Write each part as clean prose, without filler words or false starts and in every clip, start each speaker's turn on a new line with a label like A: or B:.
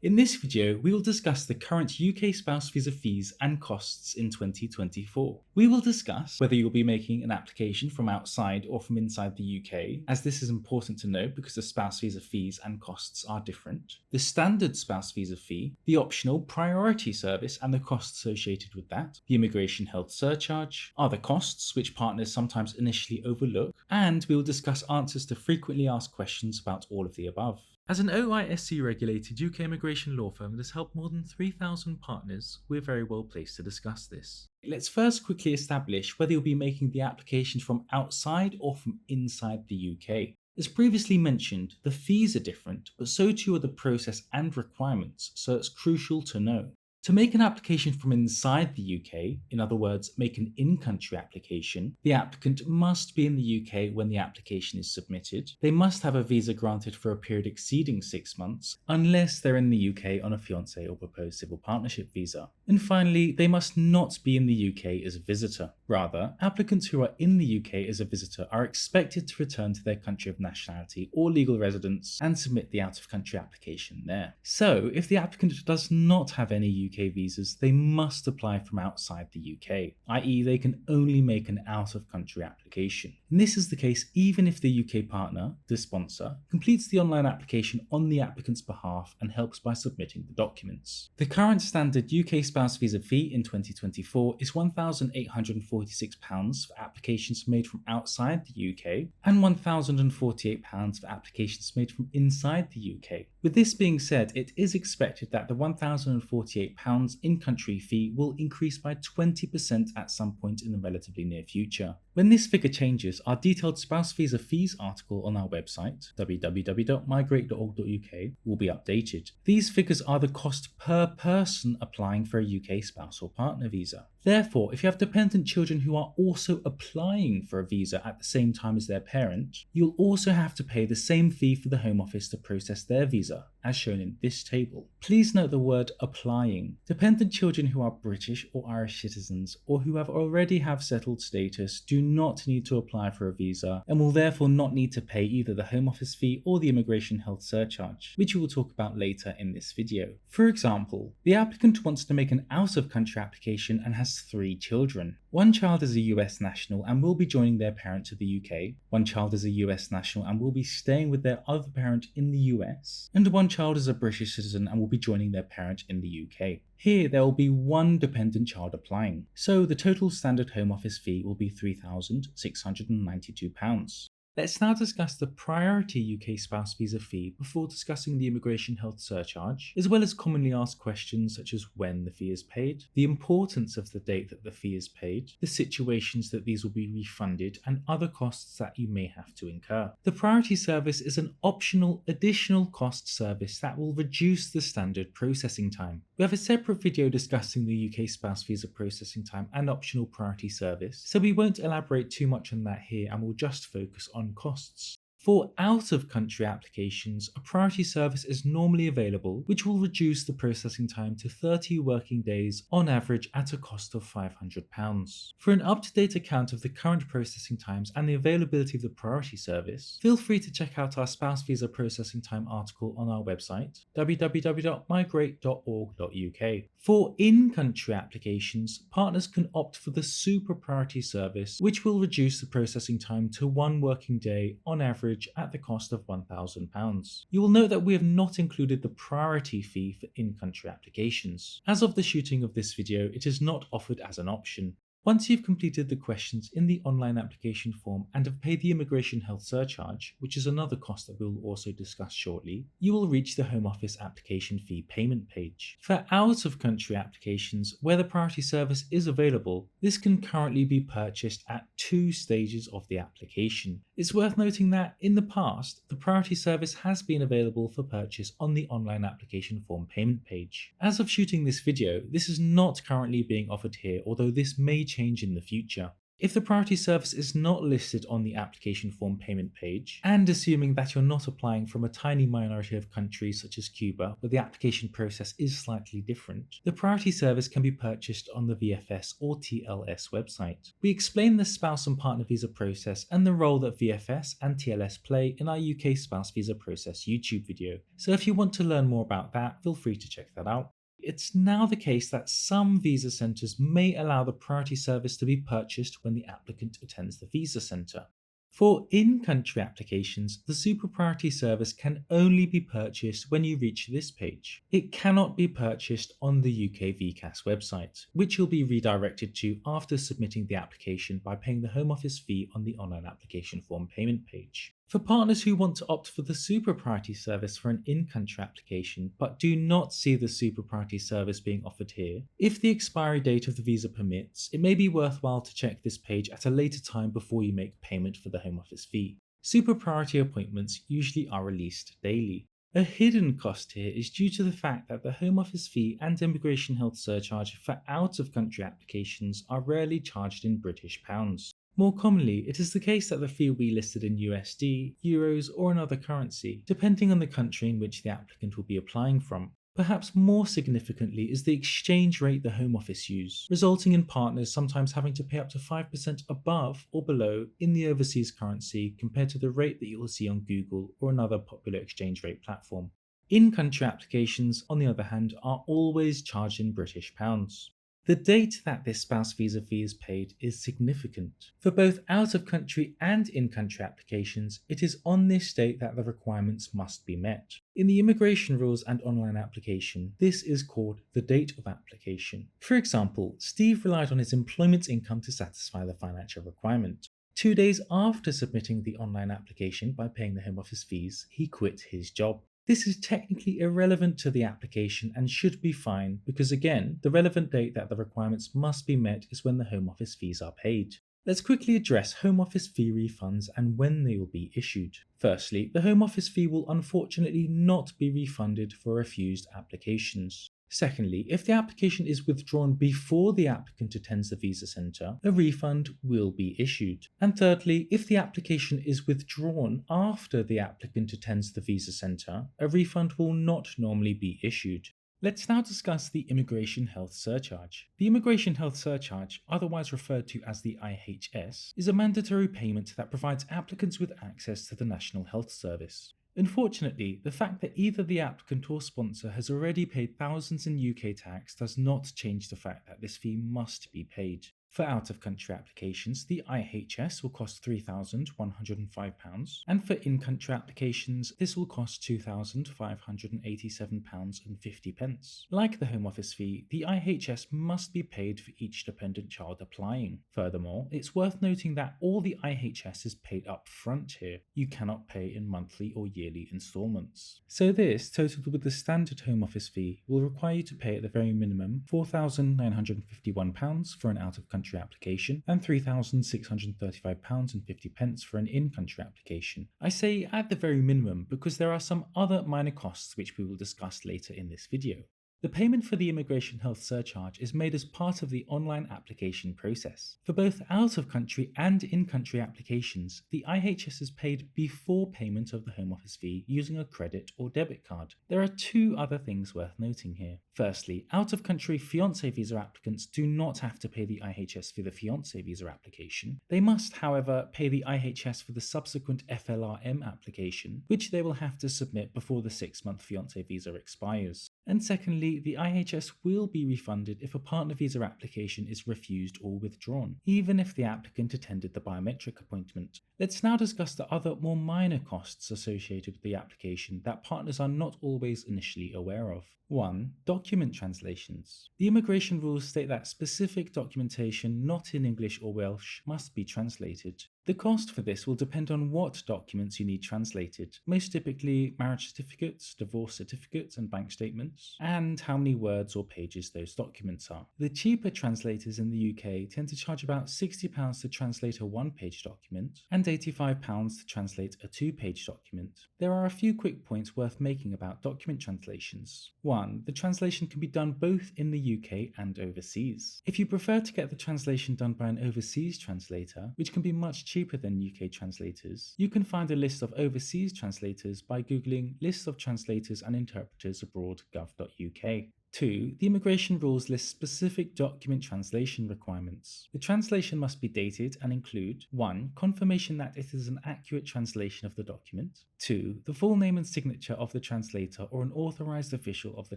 A: In this video, we will discuss the current UK spouse visa fees and costs in 2024. We will discuss whether you'll be making an application from outside or from inside the UK, as this is important to know because the spouse visa fees and costs are different, the standard spouse visa fee, the optional priority service and the costs associated with that, the immigration health surcharge, other costs which partners sometimes initially overlook, and we will discuss answers to frequently asked questions about all of the above. As an OISC-regulated UK immigration law firm that has helped more than 3,000 partners, we're very well placed to discuss this. Let's first quickly establish whether you'll be making the application from outside or from inside the UK. As previously mentioned, the fees are different, but so too are the process and requirements, so it's crucial to know. To make an application from inside the UK, in other words, make an in-country application, the applicant must be in the UK when the application is submitted. They must have a visa granted for a period exceeding 6 months, unless they're in the UK on a fiancé or proposed civil partnership visa. And finally, they must not be in the UK as a visitor. Rather, applicants who are in the UK as a visitor are expected to return to their country of nationality or legal residence and submit the out-of-country application there. So, if the applicant does not have any UK visas, they must apply from outside the UK, i.e. they can only make an out-of-country application. And this is the case even if the UK partner, the sponsor, completes the online application on the applicant's behalf and helps by submitting the documents. The current standard UK spouse visa fee in 2024 is £1,846 for applications made from outside the UK and £1,048 for applications made from inside the UK. With this being said, it is expected that the £1,048 in-country fee will increase by 20% at some point in the relatively near future. When this figure changes, our detailed spouse visa fees article on our website, www.migrate.org.uk, will be updated. These figures are the cost per person applying for a UK spouse or partner visa. Therefore, if you have dependent children who are also applying for a visa at the same time as their parent, you'll also have to pay the same fee for the Home Office to process their visa, as shown in this table. Please note the word applying. Dependent children who are British or Irish citizens or who already have settled status do not need to apply for a visa and will therefore not need to pay either the Home Office fee or the immigration health surcharge, which we will talk about later in this video. For example, the applicant wants to make an out-of-country application and has 3 children. One child is a US national and will be joining their parent to the UK, one child is a US national and will be staying with their other parent in the US, and one child is a British citizen and will be joining their parent in the UK. Here there will be one dependent child applying, so the total standard Home Office fee will be £3,692. Let's now discuss the priority UK spouse visa fee before discussing the immigration health surcharge, as well as commonly asked questions such as when the fee is paid, the importance of the date that the fee is paid, the situations that these will be refunded, and other costs that you may have to incur. The priority service is an optional additional cost service that will reduce the standard processing time. We have a separate video discussing the UK spouse visa processing time and optional priority service, so we won't elaborate too much on that here and will just focus on costs. For out-of-country applications, a priority service is normally available, which will reduce the processing time to 30 working days on average at a cost of £500. For an up-to-date account of the current processing times and the availability of the priority service, feel free to check out our spouse visa processing time article on our website, www.migrate.org.uk. For in-country applications, partners can opt for the super priority service, which will reduce the processing time to 1 working day on average at the cost of £1,000. You will note that we have not included the priority fee for in-country applications. As of the shooting of this video, it is not offered as an option. Once you've completed the questions in the online application form and have paid the immigration health surcharge, which is another cost that we will also discuss shortly, you will reach the Home Office application fee payment page. For out-of-country applications where the priority service is available, this can currently be purchased at 2 stages of the application. It's worth noting that in the past, the priority service has been available for purchase on the online application form payment page. As of shooting this video, this is not currently being offered here, although this may change in the future. If the priority service is not listed on the application form payment page, and assuming that you're not applying from a tiny minority of countries such as Cuba, where the application process is slightly different, the priority service can be purchased on the VFS or TLS website. We explain the spouse and partner visa process and the role that VFS and TLS play in our UK spouse visa process YouTube video, so if you want to learn more about that, feel free to check that out. It's now the case that some visa centres may allow the priority service to be purchased when the applicant attends the visa centre. For in-country applications, the super priority service can only be purchased when you reach this page. It cannot be purchased on the UK VCAS website, which you'll be redirected to after submitting the application by paying the Home Office fee on the online application form payment page. For partners who want to opt for the super priority service for an in-country application but do not see the super priority service being offered here, if the expiry date of the visa permits, it may be worthwhile to check this page at a later time before you make payment for the Home Office fee. Super priority appointments usually are released daily. A hidden cost here is due to the fact that the Home Office fee and immigration health surcharge for out-of-country applications are rarely charged in British pounds. More commonly, it is the case that the fee will be listed in USD, Euros, or another currency, depending on the country in which the applicant will be applying from. Perhaps more significantly is the exchange rate the Home Office use, resulting in partners sometimes having to pay up to 5% above or below in the overseas currency compared to the rate that you will see on Google or another popular exchange rate platform. In-country applications, on the other hand, are always charged in British pounds. The date that this spouse visa fee is paid is significant. For both out-of-country and in-country applications, it is on this date that the requirements must be met. In the immigration rules and online application, this is called the date of application. For example, Steve relied on his employment income to satisfy the financial requirement. 2 days after submitting the online application by paying the Home Office fees, he quit his job. This is technically irrelevant to the application and should be fine because again, the relevant date that the requirements must be met is when the Home Office fees are paid. Let's quickly address Home Office fee refunds and when they will be issued. Firstly, the Home Office fee will unfortunately not be refunded for refused applications. Secondly, if the application is withdrawn before the applicant attends the visa centre, a refund will be issued. And thirdly, if the application is withdrawn after the applicant attends the visa centre, a refund will not normally be issued. Let's now discuss the Immigration Health Surcharge. The Immigration Health Surcharge, otherwise referred to as the IHS, is a mandatory payment that provides applicants with access to the National Health Service. Unfortunately, the fact that either the applicant or sponsor has already paid thousands in UK tax does not change the fact that this fee must be paid. For out-of-country applications, the IHS will cost £3,105, and for in-country applications, this will cost £2,587.50. Like the Home Office fee, the IHS must be paid for each dependent child applying. Furthermore, it's worth noting that all the IHS is paid up front here. You cannot pay in monthly or yearly instalments. So this, totaled with the standard Home Office fee, will require you to pay at the very minimum £4,951 for an out-of-country application and £3,635.50 for an in-country application. I say at the very minimum because there are some other minor costs which we will discuss later in this video. The payment for the Immigration Health Surcharge is made as part of the online application process. For both out-of-country and in-country applications, the IHS is paid before payment of the Home Office fee using a credit or debit card. There are two other things worth noting here. Firstly, out-of-country fiancé visa applicants do not have to pay the IHS for the fiancé visa application. They must, however, pay the IHS for the subsequent FLRM application, which they will have to submit before the 6-month fiancé visa expires. And secondly, the IHS will be refunded if a partner visa application is refused or withdrawn, even if the applicant attended the biometric appointment. Let's now discuss the other more minor costs associated with the application that partners are not always initially aware of. 1. Document translations. The immigration rules state that specific documentation not in English or Welsh must be translated. The cost for this will depend on what documents you need translated, most typically marriage certificates, divorce certificates, and bank statements, and how many words or pages those documents are. The cheaper translators in the UK tend to charge about £60 to translate a one-page document and £85 to translate a two-page document. There are a few quick points worth making about document translations. 1. The translation can be done both in the UK and overseas. If you prefer to get the translation done by an overseas translator, which can be much cheaper than UK translators, you can find a list of overseas translators by googling Lists of Translators and Interpreters Abroad gov.uk. 2. The immigration rules list specific document translation requirements. The translation must be dated and include 1. Confirmation that it is an accurate translation of the document. 2. The full name and signature of the translator or an authorized official of the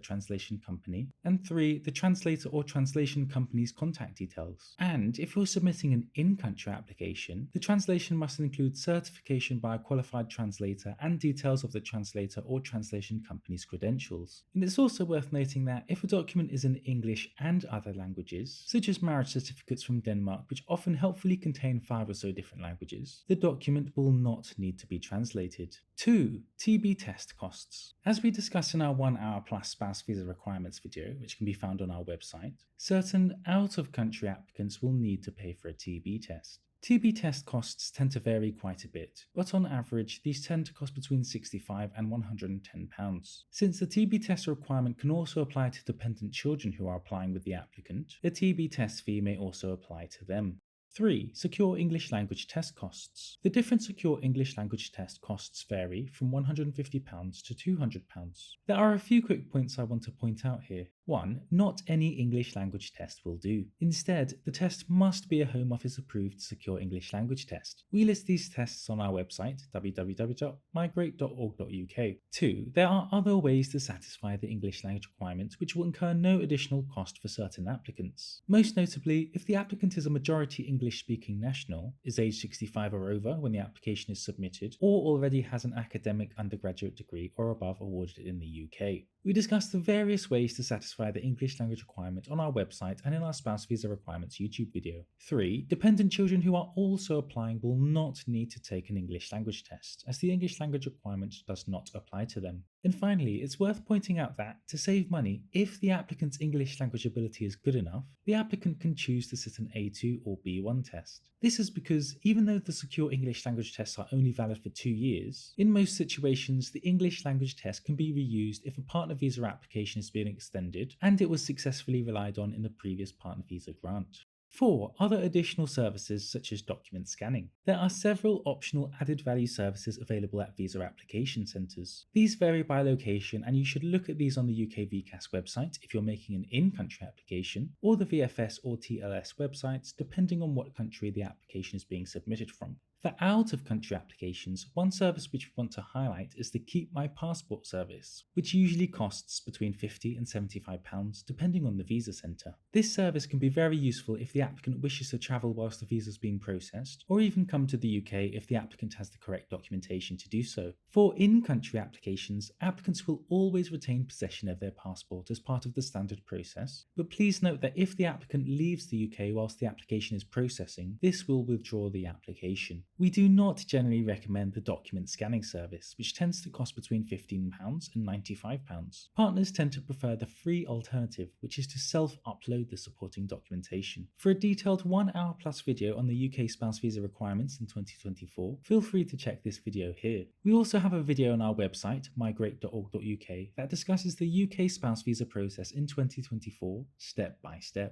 A: translation company. And 3. The translator or translation company's contact details. And if you're submitting an in-country application, the translation must include certification by a qualified translator and details of the translator or translation company's credentials. And it's also worth noting that if a document is in English and other languages, such as marriage certificates from Denmark, which often helpfully contain 5 or so different languages, the document will not need to be translated. 2. TB test costs. As we discussed in our 1 hour plus spouse visa requirements video, which can be found on our website, certain out-of-country applicants will need to pay for a TB test. TB test costs tend to vary quite a bit, but on average these tend to cost between £65 and £110. Since the TB test requirement can also apply to dependent children who are applying with the applicant, the TB test fee may also apply to them. 3. Secure English language test costs. The different secure English language test costs vary from £150 to £200. There are a few quick points I want to point out here. 1. Not any English language test will do. Instead, the test must be a Home Office approved secure English language test. We list these tests on our website www.migrate.org.uk. 2. There are other ways to satisfy the English language requirement which will incur no additional cost for certain applicants. Most notably, if the applicant is a majority English-speaking national, is age 65 or over when the application is submitted, or already has an academic undergraduate degree or above awarded in the UK. We discussed the various ways to satisfy the English language requirement on our website and in our spouse visa requirements YouTube video. 3. Dependent children who are also applying will not need to take an English language test, as the English language requirement does not apply to them. And finally, it's worth pointing out that, to save money, if the applicant's English language ability is good enough, the applicant can choose to sit an A2 or B1 test. This is because, even though the secure English language tests are only valid for 2 years, in most situations the English language test can be reused if a partner visa application is being extended and it was successfully relied on in the previous partner visa grant. 4. Other additional services such as document scanning. There are several optional added value services available at visa application centres. These vary by location and you should look at these on the UK VCAS website if you're making an in-country application, or the VFS or TLS websites depending on what country the application is being submitted from. For out-of-country applications, one service which we want to highlight is the Keep My Passport service, which usually costs between £50 and £75 depending on the visa centre. This service can be very useful if the applicant wishes to travel whilst the visa is being processed, or even come to the UK if the applicant has the correct documentation to do so. For in-country applications, applicants will always retain possession of their passport as part of the standard process, but please note that if the applicant leaves the UK whilst the application is processing, this will withdraw the application. We do not generally recommend the document scanning service, which tends to cost between £15 and £95. Partners tend to prefer the free alternative, which is to self-upload the supporting documentation. For a detailed 1 hour plus video on the UK spouse visa requirements in 2024, feel free to check this video here. We also have a video on our website, migrate.org.uk, that discusses the UK spouse visa process in 2024 step by step.